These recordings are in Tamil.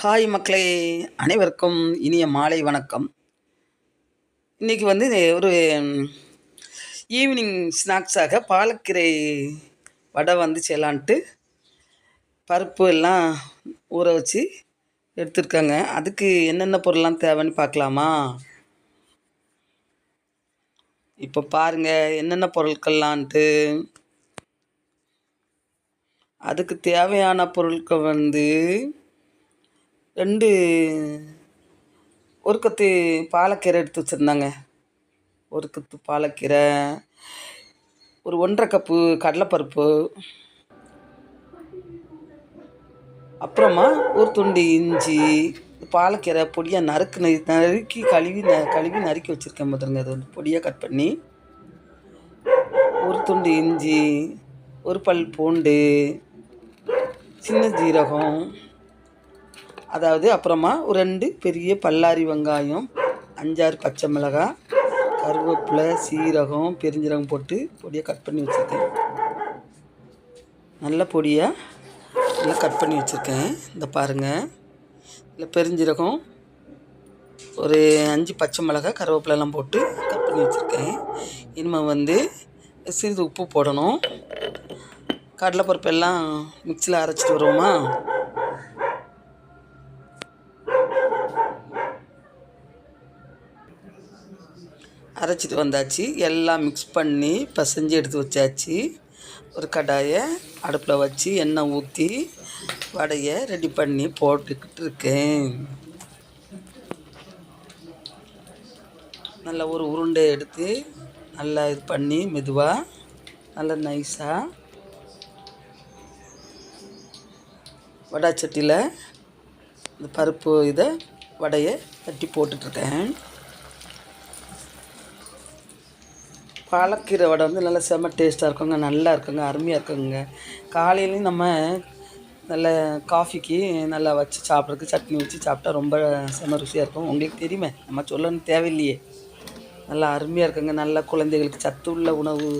ஹாய் மக்களே, அனைவருக்கும் இனிய மாலை வணக்கம். இன்றைக்கி வந்து ஒரு ஈவினிங் ஸ்நாக்ஸாக பாலக்கீரை வடை வந்து செய்யலான்ட்டு பருப்பு எல்லாம் ஊற வச்சு எடுத்துருக்காங்க. அதுக்கு என்னென்ன பொருள்லாம் தேவைன்னு பார்க்கலாமா? இப்போ பாருங்கள் என்னென்ன பொருட்கள்லான்ட்டு. அதுக்கு தேவையான பொருட்கள் வந்து ஒரு கத்து பாலக்கீரை எடுத்து வச்சுருந்தாங்க. ஒரு கத்து பாலக்கீரை, ஒரு 1½ கப்பு கடலைப்பருப்பு, அப்புறமா ஒரு துண்டு இஞ்சி. பாலக்கீரை பொடியாக நறுக்கி கழுவி நறுக்கி வச்சுருக்கேன் பார்த்துருங்க. அது வந்து பொடியாக கட் பண்ணி, ஒரு துண்டு இஞ்சி, ஒரு பல் பூண்டு, சின்ன ஜீரகம், அதாவது அப்புறமா ஒரு 2 பெரிய பல்லாரி வெங்காயம், 5-6 பச்சை மிளகாய், கருவேப்பிலை, சீரகம், பெருஞ்சீரகம் போட்டு பொடியாக கட் பண்ணி வச்சுருக்கேன். நல்ல பொடியாக நல்லா கட் பண்ணி வச்சுருக்கேன். இந்த பாருங்கள், இல்லை பெருஞ்சீரகம், ஒரு 5 பச்சை மிளகாய், கருவேப்பிலெல்லாம் போட்டு கட் பண்ணி வச்சுருக்கேன். இனிமேல் வந்து சிறிது உப்பு போடணும். கடலைப்பருப்பு எல்லாம் மிக்சியில் அரைச்சிட்டு வருவோமா? அரைச்சிட்டு வந்தாச்சு. எல்லாம் மிக்ஸ் பண்ணி பிசைஞ்சு எடுத்து வச்சாச்சு. ஒரு கடாயை அடுப்பில் வச்சு எண்ணெய் ஊற்றி வடையை ரெடி பண்ணி போட்டுக்கிட்டு இருக்கேன். நல்லா ஒரு உருண்டை எடுத்து நல்லா இது பண்ணி மெதுவாக நல்லா நைஸாக வடை சட்டியில் இந்த பருப்பு வடையை தட்டி போட்டுட்ருக்கேன். பாலக்கீரை வடை வந்து நல்லா செம்ம டேஸ்ட்டாக இருக்குங்க, நல்லா இருக்குங்க, அருமையாக இருக்குங்க. காலையிலையும் நம்ம நல்ல காஃபிக்கு நல்லா வச்சு சாப்பிட்றதுக்கு சட்னி வச்சு சாப்பிட்டா ரொம்ப செம்ம ருசியாக இருக்கும். உங்களுக்கு தெரியுமே, நம்ம சொல்லணும் தேவையில்லையே. நல்லா அருமையாக இருக்குங்க. நல்லா குழந்தைகளுக்கு சத்து உள்ள உணவு.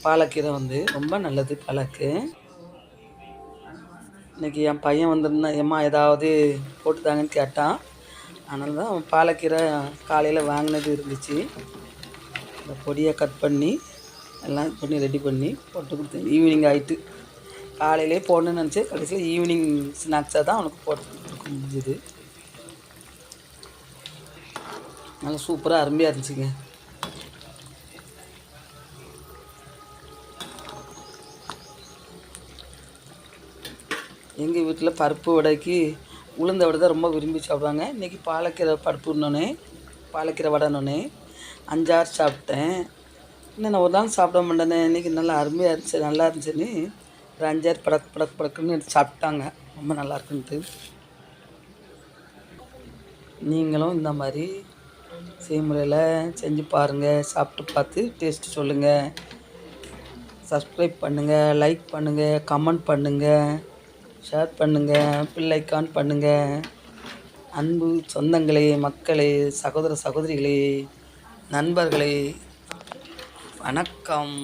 பாலக்கீரை வந்து ரொம்ப நல்லது பழக்கு. இன்றைக்கி என் பையன் வந்திருந்தா ஏம்மா ஏதாவது போட்டுதாங்கன்னு கேட்டான். அதனால தான் அவன் பாலக்கீரை காலையில் வாங்கினது இருந்துச்சு. இந்த பொடியை கட் பண்ணி எல்லாம் பண்ணி ரெடி பண்ணி போட்டு கொடுத்தேன். ஈவினிங் ஆகிட்டு காலையிலே போடணுன்னு நினச்சேன். கடைசியில் ஈவினிங் ஸ்நாக்ஸாக தான் அவனுக்கு போட்டு கொடுக்க முடிஞ்சுது. நல்லா சூப்பராக அருமையாக இருந்துச்சுங்க. எங்கள் வீட்டில் பருப்பு வடைக்கு உளுந்த வடை தான் ரொம்ப விரும்பி சாப்பிடுவாங்க. இன்றைக்கி பாலக்கீரை பாலக்கீரை வடைனோடனே 5-6 சாப்பிட்டேன். இன்னும் நான் ஒரு நாள் சாப்பிட மாட்டேனே. இன்றைக்கி நல்லா அருமையாக இருந்துச்சு, நல்லா இருந்துச்சுன்னு ஒரு 5-6 படக்குன்னு எடுத்து சாப்பிட்டாங்க. ரொம்ப நல்லா இருக்குன்ட்டு. நீங்களும் இந்த மாதிரி செய்முறையில் செஞ்சு பாருங்கள். சாப்பிட்டு பார்த்து டேஸ்ட்டு சொல்லுங்கள். சப்ஸ்கிரைப் பண்ணுங்கள், லைக் பண்ணுங்கள், கமெண்ட் பண்ணுங்கள், ஷேர் பண்ணுங்கள், பெல் ஐக்கான் பண்ணுங்கள். அன்பு சொந்தங்களே, மக்களே, சகோதர சகோதரிகளே, நண்பர்களே, வணக்கம்.